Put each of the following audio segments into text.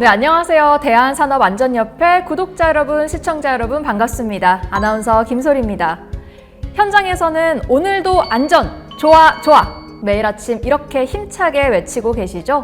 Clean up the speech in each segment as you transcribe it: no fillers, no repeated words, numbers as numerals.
네, 안녕하세요. 대한산업안전협회 구독자 여러분, 시청자 여러분 반갑습니다. 아나운서 김소리입니다. 현장에서는 오늘도 안전, 좋아, 좋아! 매일 아침 이렇게 힘차게 외치고 계시죠?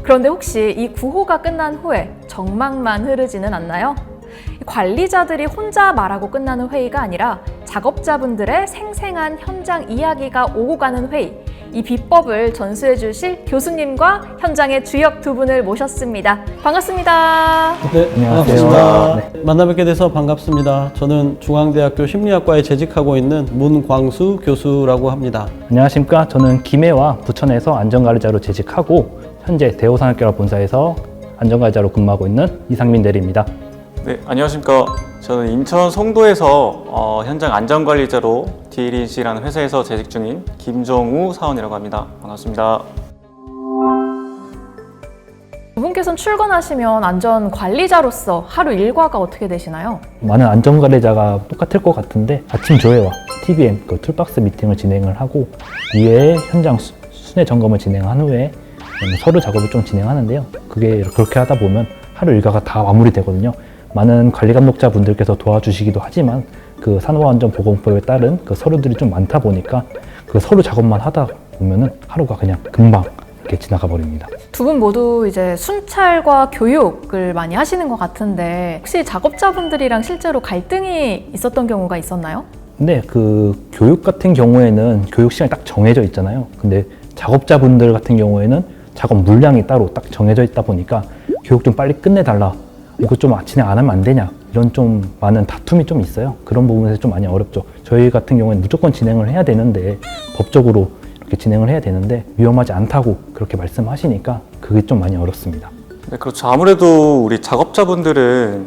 그런데 혹시 이 구호가 끝난 후에 정막만 흐르지는 않나요? 관리자들이 혼자 말하고 끝나는 회의가 아니라 작업자분들의 생생한 현장 이야기가 오고 가는 회의, 이 비법을 전수해 주실 교수님과 현장의 주역 두 분을 모셨습니다. 반갑습니다. 네, 안녕하세요. 반갑습니다. 네. 만나 뵙게 돼서 반갑습니다. 저는 중앙대학교 심리학과에 재직하고 있는 문광수 교수라고 합니다. 안녕하십니까. 저는 김해와 부천에서 안전관리자로 재직하고 현재 대호산업결합본사에서 안전관리자로 근무하고 있는 이상민 대리입니다. 네, 안녕하십니까. 저는 인천 송도에서 현장 안전관리자로 DLEC라는 회사에서 재직 중인 김정우 사원이라고 합니다. 반갑습니다. 두 분께서는 출근하시면 안전관리자로서 하루 일과가 어떻게 되시나요? 많은 안전관리자가 똑같을 것 같은데 아침 조회와 TBM, 툴박스 미팅을 진행을 하고 이외에 현장 순회 점검을 진행한 후에 서류 작업을 좀 진행하는데요. 그렇게 하다 보면 하루 일과가 다 마무리되거든요. 많은 관리 감독자분들께서 도와주시기도 하지만 그 산업안전보건법에 따른 그 서류들이 좀 많다 보니까 그 서류 작업만 하다 보면은 하루가 그냥 금방 이렇게 지나가 버립니다. 두 분 모두 이제 순찰과 교육을 많이 하시는 것 같은데 혹시 작업자분들이랑 실제로 갈등이 있었던 경우가 있었나요? 근데 그 교육 같은 경우에는 교육 시간이 딱 정해져 있잖아요. 근데 작업자분들 같은 경우에는 작업 물량이 따로 딱 정해져 있다 보니까 교육 좀 빨리 끝내달라. 이거 좀 진행 안 하면 안 되냐 이런 좀 많은 다툼이 좀 있어요. 그런 부분에서 좀 많이 어렵죠. 저희 같은 경우에는 무조건 진행을 해야 되는데 법적으로 이렇게 진행을 해야 되는데 위험하지 않다고 그렇게 말씀하시니까 그게 좀 많이 어렵습니다. 네, 그렇죠. 아무래도 우리 작업자분들은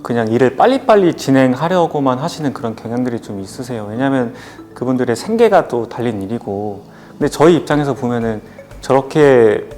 그냥 일을 빨리빨리 진행하려고만 하시는 그런 경향들이 좀 있으세요. 왜냐하면 그분들의 생계가 또 달린 일이고, 근데 저희 입장에서 보면은 저렇게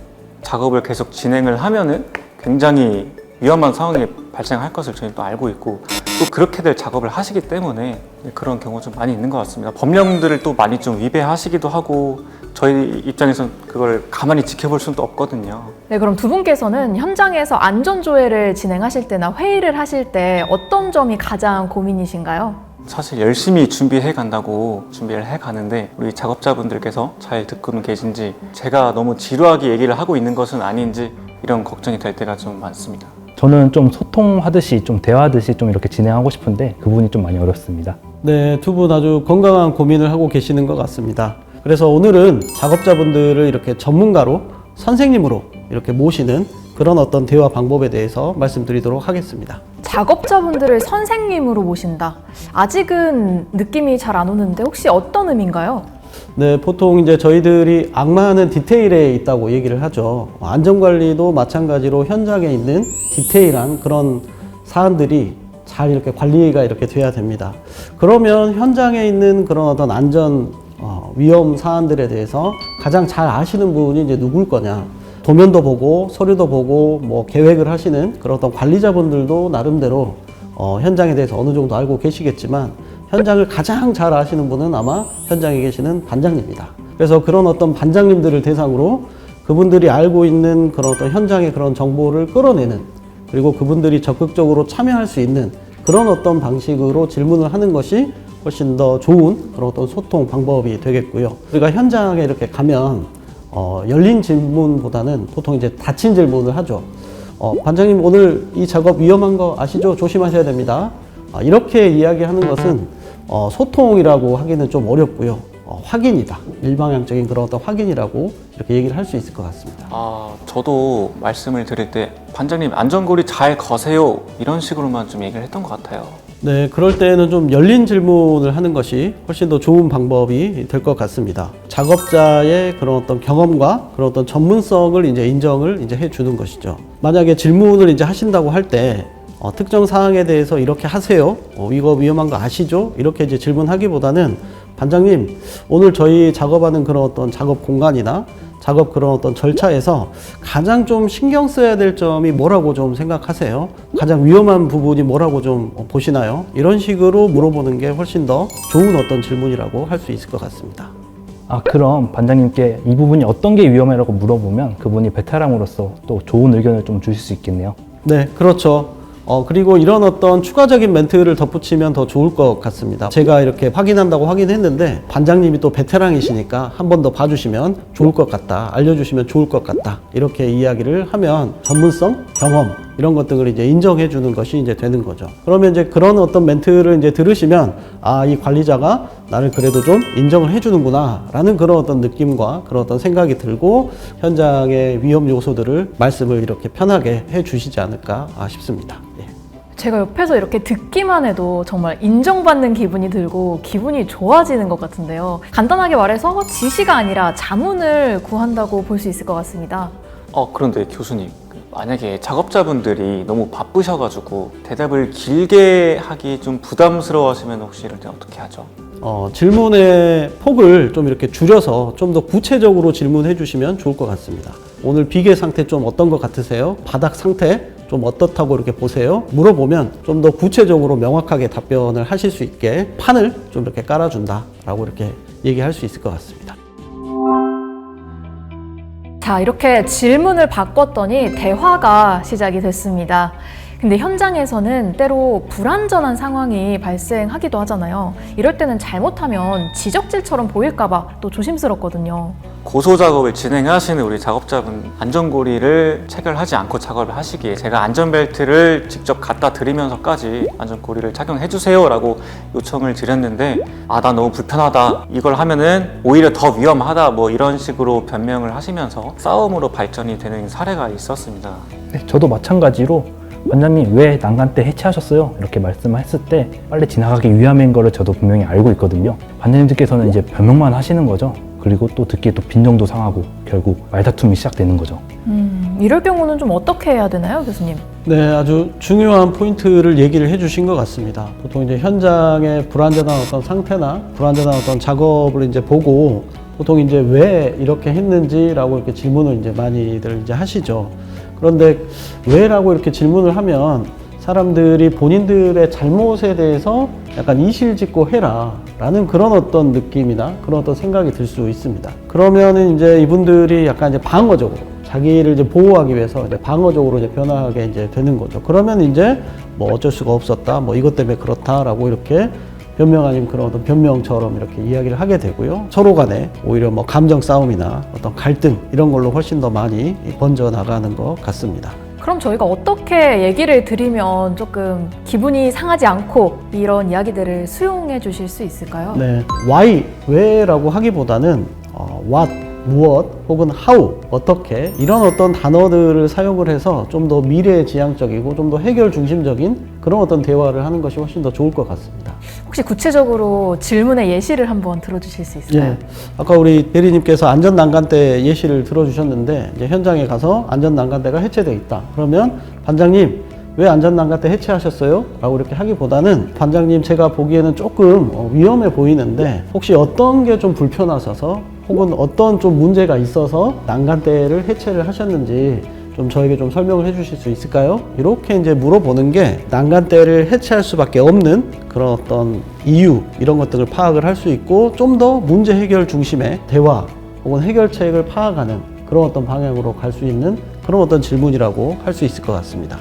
작업을 계속 진행을 하면은 굉장히 위험한 상황이 발생할 것을 저희는 또 알고 있고 또 그렇게들 작업을 하시기 때문에 그런 경우가 좀 많이 있는 것 같습니다. 법령들을 또 많이 좀 위배하시기도 하고 저희 입장에서는 그걸 가만히 지켜볼 수는 또 없거든요. 네, 그럼 두 분께서는 현장에서 안전조회를 진행하실 때나 회의를 하실 때 어떤 점이 가장 고민이신가요? 사실 열심히 준비해 간다고 준비를 해 가는데 우리 작업자분들께서 잘 듣고는 계신지 제가 너무 지루하게 얘기를 하고 있는 것은 아닌지 이런 걱정이 될 때가 좀 많습니다. 저는 좀 소통하듯이 좀 대화하듯이 좀 이렇게 진행하고 싶은데 그 부분이 좀 많이 어렵습니다. 네, 두 분 아주 건강한 고민을 하고 계시는 것 같습니다. 그래서 오늘은 작업자분들을 이렇게 전문가로 선생님으로 이렇게 모시는 그런 어떤 대화 방법에 대해서 말씀드리도록 하겠습니다. 작업자분들을 선생님으로 모신다. 아직은 느낌이 잘 안 오는데 혹시 어떤 의미인가요? 네, 보통 이제 저희들이 악마는 디테일에 있다고 얘기를 하죠. 안전관리도 마찬가지로 현장에 있는 디테일한 그런 사안들이 잘 이렇게 관리가 이렇게 돼야 됩니다. 그러면 현장에 있는 그런 어떤 안전 위험 사안들에 대해서 가장 잘 아시는 분이 이제 누굴 거냐. 도면도 보고 서류도 보고 뭐 계획을 하시는 그런 어떤 관리자분들도 나름대로 현장에 대해서 어느 정도 알고 계시겠지만 현장을 가장 잘 아시는 분은 아마 현장에 계시는 반장님입니다. 그래서 그런 어떤 반장님들을 대상으로 그분들이 알고 있는 그런 어떤 현장의 그런 정보를 끌어내는, 그리고 그분들이 적극적으로 참여할 수 있는 그런 어떤 방식으로 질문을 하는 것이 훨씬 더 좋은 그런 어떤 소통 방법이 되겠고요. 우리가 현장에 이렇게 가면 열린 질문보다는 보통 이제 닫힌 질문을 하죠. 반장님 오늘 이 작업 위험한 거 아시죠? 조심하셔야 됩니다. 이렇게 이야기하는 것은 소통이라고 하기는 좀 어렵고요. 확인이다. 일방향적인 그런 어떤 확인이라고 이렇게 얘기를 할 수 있을 것 같습니다. 저도 말씀을 드릴 때 반장님 안전고리 잘 거세요 이런 식으로만 좀 얘기를 했던 것 같아요. 네, 그럴 때는 좀 열린 질문을 하는 것이 훨씬 더 좋은 방법이 될 것 같습니다. 작업자의 그런 어떤 경험과 그런 어떤 전문성을 이제 인정을 이제 해주는 것이죠. 만약에 질문을 이제 하신다고 할 때 특정 사항에 대해서 이렇게 하세요. 이거 위험한 거 아시죠? 이렇게 이제 질문하기보다는 반장님, 오늘 저희 작업하는 그런 어떤 작업 공간이나 작업 그런 어떤 절차에서 가장 좀 신경 써야 될 점이 뭐라고 좀 생각하세요? 가장 위험한 부분이 뭐라고 좀 보시나요? 이런 식으로 물어보는 게 훨씬 더 좋은 어떤 질문이라고 할 수 있을 것 같습니다. 그럼 반장님께 이 부분이 어떤 게 위험해라고 물어보면 그분이 베테랑으로서 또 좋은 의견을 좀 주실 수 있겠네요. 네, 그렇죠. 그리고 이런 어떤 추가적인 멘트를 덧붙이면 더 좋을 것 같습니다. 제가 이렇게 확인한다고 확인했는데 반장님이 또 베테랑이시니까 한 번 더 봐주시면 좋을 것 같다. 알려주시면 좋을 것 같다. 이렇게 이야기를 하면 전문성, 경험 이런 것들을 이제 인정해 주는 것이 이제 되는 거죠. 그러면 이제 그런 어떤 멘트를 이제 들으시면 이 관리자가 나를 그래도 좀 인정을 해 주는구나 라는 그런 어떤 느낌과 그런 어떤 생각이 들고 현장의 위험 요소들을 말씀을 이렇게 편하게 해 주시지 않을까 싶습니다. 예. 제가 옆에서 이렇게 듣기만 해도 정말 인정받는 기분이 들고 기분이 좋아지는 것 같은데요. 간단하게 말해서 지시가 아니라 자문을 구한다고 볼 수 있을 것 같습니다. 그런데 교수님, 만약에 작업자분들이 너무 바쁘셔가지고 대답을 길게 하기 좀 부담스러워하시면 혹시 이럴 때 어떻게 하죠? 질문의 폭을 좀 이렇게 줄여서 좀 더 구체적으로 질문해 주시면 좋을 것 같습니다. 오늘 비계 상태 좀 어떤 것 같으세요? 바닥 상태 좀 어떻다고 이렇게 보세요? 물어보면 좀 더 구체적으로 명확하게 답변을 하실 수 있게 판을 좀 이렇게 깔아준다 라고 이렇게 얘기할 수 있을 것 같습니다. 자, 이렇게 질문을 바꿨더니 대화가 시작이 됐습니다. 근데 현장에서는 때로 불완전한 상황이 발생하기도 하잖아요. 이럴 때는 잘못하면 지적질처럼 보일까봐 또 조심스럽거든요. 고소 작업을 진행하시는 우리 작업자분 안전고리를 체결하지 않고 작업을 하시기에 제가 안전벨트를 직접 갖다 드리면서까지 안전고리를 착용해 주세요 라고 요청을 드렸는데 나 너무 불편하다, 이걸 하면은 오히려 더 위험하다, 뭐 이런 식으로 변명을 하시면서 싸움으로 발전이 되는 사례가 있었습니다. 네, 저도 마찬가지로 원장님 왜 난간대 해체하셨어요? 이렇게 말씀했을 때 빨리 지나가기 위함인 거를 저도 분명히 알고 있거든요. 반장님들께서는 이제 변명만 하시는 거죠. 그리고 또 듣기에 또 빈정도 상하고 결국 말다툼이 시작되는 거죠. 이럴 경우는 좀 어떻게 해야 되나요, 교수님? 네, 아주 중요한 포인트를 얘기를 해주신 것 같습니다. 보통 이제 현장의 불안전한 어떤 상태나 불안전한 어떤 작업을 이제 보고 보통 이제 왜 이렇게 했는지라고 이렇게 질문을 이제 많이들 이제 하시죠. 그런데 왜라고 이렇게 질문을 하면 사람들이 본인들의 잘못에 대해서 약간 이실직고 해라 라는 그런 어떤 느낌이나 그런 어떤 생각이 들 수 있습니다. 그러면은 이제 이분들이 약간 이제 방어적으로 자기를 이제 보호하기 위해서 이제 방어적으로 이제 변하게 이제 되는 거죠. 그러면 이제 뭐 어쩔 수가 없었다, 뭐 이것 때문에 그렇다라고 이렇게 변명 아닌 그런 어떤 변명처럼 이렇게 이야기를 하게 되고요. 서로 간에 오히려 뭐 감정 싸움이나 어떤 갈등 이런 걸로 훨씬 더 많이 번져 나가는 것 같습니다. 그럼 저희가 어떻게 얘기를 드리면 조금 기분이 상하지 않고 이런 이야기들을 수용해 주실 수 있을까요? 네, why, 왜라고 하기보다는 what, 무엇, 혹은 how, 어떻게 이런 어떤 단어들을 사용을 해서 좀 더 미래지향적이고 좀 더 해결 중심적인 그런 어떤 대화를 하는 것이 훨씬 더 좋을 것 같습니다. 혹시 구체적으로 질문의 예시를 한번 들어주실 수 있을까요? 예, 아까 우리 대리님께서 안전난간대 예시를 들어주셨는데 이제 현장에 가서 안전난간대가 해체되어 있다. 그러면 반장님 왜 안전난간대 해체하셨어요? 라고 이렇게 하기보다는 반장님 제가 보기에는 조금 위험해 보이는데 혹시 어떤 게 좀 불편하셔서 혹은 어떤 좀 문제가 있어서 난간대를 해체를 하셨는지 좀 저에게 좀 설명을 해 주실 수 있을까요? 이렇게 이제 물어보는 게 난간대를 해체할 수밖에 없는 그런 어떤 이유 이런 것들을 파악을 할 수 있고 좀 더 문제 해결 중심의 대화 혹은 해결책을 파악하는 그런 어떤 방향으로 갈 수 있는 그런 어떤 질문이라고 할 수 있을 것 같습니다.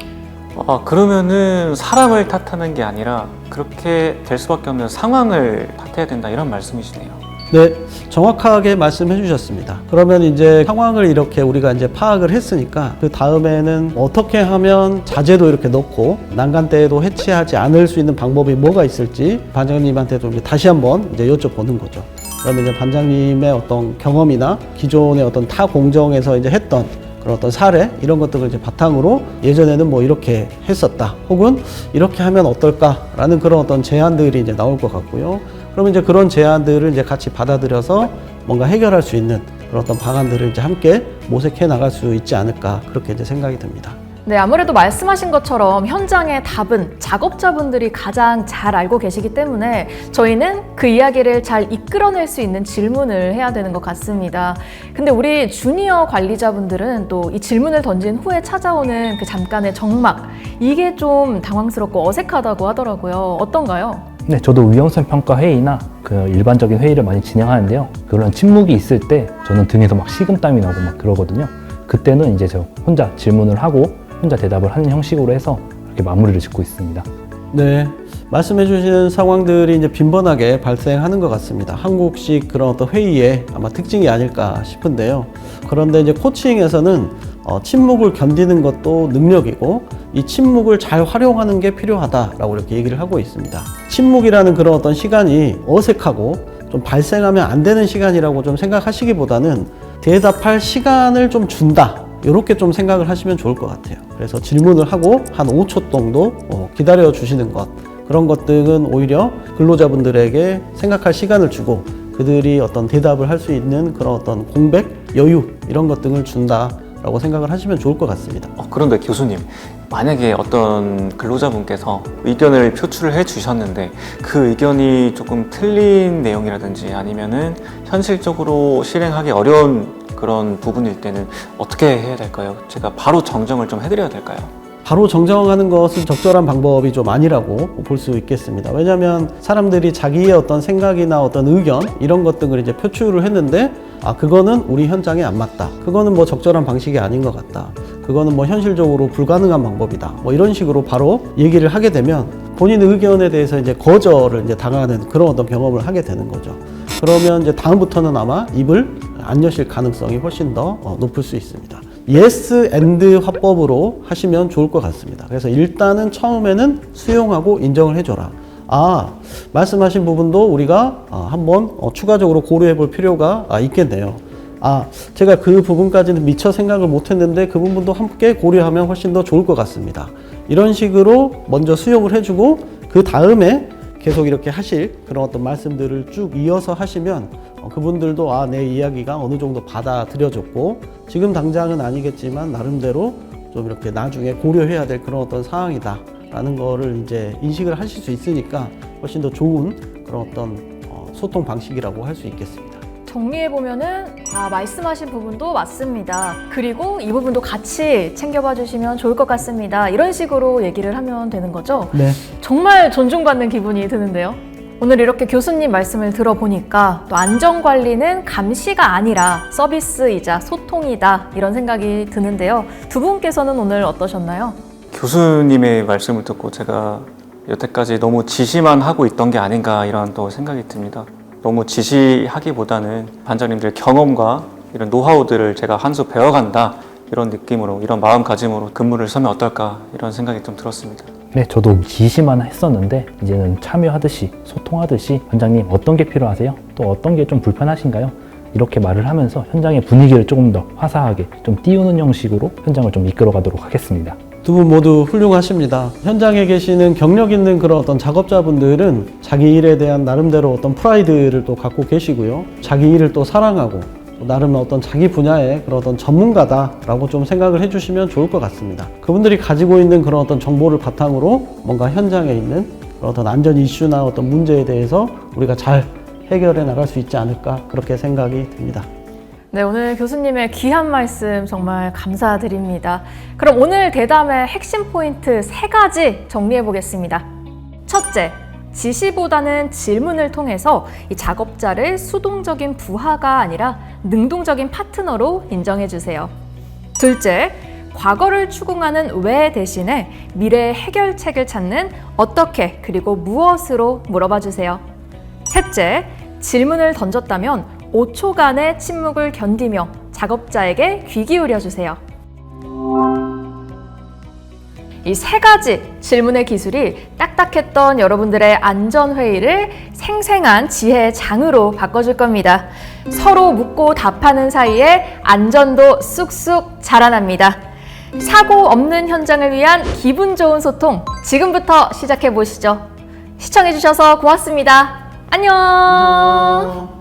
그러면은 사람을 탓하는 게 아니라 그렇게 될 수밖에 없는 상황을 탓해야 된다, 이런 말씀이시네요. 네, 정확하게 말씀해 주셨습니다. 그러면 이제 상황을 이렇게 우리가 이제 파악을 했으니까 그 다음에는 어떻게 하면 자재도 이렇게 넣고 난간대도 해체하지 않을 수 있는 방법이 뭐가 있을지 반장님한테도 다시 한번 이제 여쭤보는 거죠. 그러면 이제 반장님의 어떤 경험이나 기존의 어떤 타 공정에서 이제 했던 그런 어떤 사례 이런 것들을 이제 바탕으로 예전에는 뭐 이렇게 했었다 혹은 이렇게 하면 어떨까라는 그런 어떤 제안들이 이제 나올 것 같고요. 그러면 이제 그런 제안들을 이제 같이 받아들여서 뭔가 해결할 수 있는 그런 어떤 방안들을 이제 함께 모색해 나갈 수 있지 않을까 그렇게 이제 생각이 듭니다. 네, 아무래도 말씀하신 것처럼 현장의 답은 작업자분들이 가장 잘 알고 계시기 때문에 저희는 그 이야기를 잘 이끌어낼 수 있는 질문을 해야 되는 것 같습니다. 근데 우리 주니어 관리자분들은 또 이 질문을 던진 후에 찾아오는 그 잠깐의 정막, 이게 좀 당황스럽고 어색하다고 하더라고요. 어떤가요? 네, 저도 위험성 평가 회의나 그 일반적인 회의를 많이 진행하는데요. 그런 침묵이 있을 때 저는 등에서 막 식은땀이 나고 막 그러거든요. 그때는 이제 저 혼자 질문을 하고 혼자 대답을 하는 형식으로 해서 이렇게 마무리를 짓고 있습니다. 네, 말씀해 주시는 상황들이 이제 빈번하게 발생하는 것 같습니다. 한국식 그런 어떤 회의의 아마 특징이 아닐까 싶은데요. 그런데 이제 코칭에서는 침묵을 견디는 것도 능력이고 이 침묵을 잘 활용하는 게 필요하다라고 이렇게 얘기를 하고 있습니다. 침묵이라는 그런 어떤 시간이 어색하고 좀 발생하면 안 되는 시간이라고 좀 생각하시기보다는 대답할 시간을 좀 준다. 이렇게 좀 생각을 하시면 좋을 것 같아요. 그래서 질문을 하고 한 5초 정도 기다려 주시는 것, 그런 것 등은 오히려 근로자분들에게 생각할 시간을 주고 그들이 어떤 대답을 할 수 있는 그런 어떤 공백, 여유 이런 것 등을 준다라고 생각을 하시면 좋을 것 같습니다. 그런데 교수님, 만약에 어떤 근로자분께서 의견을 표출을 해 주셨는데 그 의견이 조금 틀린 내용이라든지 아니면은 현실적으로 실행하기 어려운 그런 부분일 때는 어떻게 해야 될까요? 제가 바로 정정을 좀 해드려야 될까요? 바로 정정하는 것은 적절한 방법이 좀 아니라고 볼 수 있겠습니다. 왜냐하면 사람들이 자기의 어떤 생각이나 어떤 의견 이런 것 등을 이제 표출을 했는데 그거는 우리 현장에 안 맞다. 그거는 뭐 적절한 방식이 아닌 것 같다. 그거는 뭐 현실적으로 불가능한 방법이다. 뭐 이런 식으로 바로 얘기를 하게 되면 본인 의견에 대해서 이제 거절을 이제 당하는 그런 어떤 경험을 하게 되는 거죠. 그러면 이제 다음부터는 아마 입을 안 여실 가능성이 훨씬 더 높을 수 있습니다. yes and 화법으로 하시면 좋을 것 같습니다. 그래서 일단은 처음에는 수용하고 인정을 해줘라. 말씀하신 부분도 우리가 한번 추가적으로 고려해 볼 필요가 있겠네요. 제가 그 부분까지는 미처 생각을 못 했는데 그 부분도 함께 고려하면 훨씬 더 좋을 것 같습니다. 이런 식으로 먼저 수용을 해주고 그 다음에 계속 이렇게 하실 그런 어떤 말씀들을 쭉 이어서 하시면 그분들도 내 이야기가 어느 정도 받아들여졌고 지금 당장은 아니겠지만 나름대로 좀 이렇게 나중에 고려해야 될 그런 어떤 상황이다 라는 거를 이제 인식을 하실 수 있으니까 훨씬 더 좋은 그런 어떤 소통 방식이라고 할 수 있겠습니다. 정리해보면은 말씀하신 부분도 맞습니다. 그리고 이 부분도 같이 챙겨봐 주시면 좋을 것 같습니다. 이런 식으로 얘기를 하면 되는 거죠? 네. 정말 존중받는 기분이 드는데요. 오늘 이렇게 교수님 말씀을 들어보니까 또 안전관리는 감시가 아니라 서비스이자 소통이다 이런 생각이 드는데요. 두 분께서는 오늘 어떠셨나요? 교수님의 말씀을 듣고 제가 여태까지 너무 지시만 하고 있던 게 아닌가 이런 또 생각이 듭니다. 너무 지시하기보다는 반장님들의 경험과 이런 노하우들을 제가 한 수 배워간다 이런 느낌으로 이런 마음가짐으로 근무를 서면 어떨까 이런 생각이 좀 들었습니다. 네, 저도 지시만 했었는데 이제는 참여하듯이 소통하듯이 원장님 어떤 게 필요하세요? 또 어떤 게 좀 불편하신가요? 이렇게 말을 하면서 현장의 분위기를 조금 더 화사하게 좀 띄우는 형식으로 현장을 좀 이끌어 가도록 하겠습니다. 두 분 모두 훌륭하십니다. 현장에 계시는 경력 있는 그런 어떤 작업자분들은 자기 일에 대한 나름대로 어떤 프라이드를 또 갖고 계시고요. 자기 일을 또 사랑하고 또 나름 어떤 자기 분야의 그런 어떤 전문가다라고 좀 생각을 해주시면 좋을 것 같습니다. 그분들이 가지고 있는 그런 어떤 정보를 바탕으로 뭔가 현장에 있는 그런 어떤 안전 이슈나 어떤 문제에 대해서 우리가 잘 해결해 나갈 수 있지 않을까 그렇게 생각이 듭니다. 네, 오늘 교수님의 귀한 말씀 정말 감사드립니다. 그럼 오늘 대담의 핵심 포인트 3가지 정리해 보겠습니다. 첫째, 지시보다는 질문을 통해서 이 작업자를 수동적인 부하가 아니라 능동적인 파트너로 인정해 주세요. 둘째, 과거를 추궁하는 왜 대신에 미래의 해결책을 찾는 어떻게 그리고 무엇으로 물어봐 주세요. 셋째, 질문을 던졌다면 5초간의 침묵을 견디며 작업자에게 귀 기울여 주세요. 이 3가지 질문의 기술이 딱딱했던 여러분들의 안전회의를 생생한 지혜의 장으로 바꿔줄 겁니다. 서로 묻고 답하는 사이에 안전도 쑥쑥 자라납니다. 사고 없는 현장을 위한 기분 좋은 소통, 지금부터 시작해 보시죠. 시청해주셔서 고맙습니다. 안녕.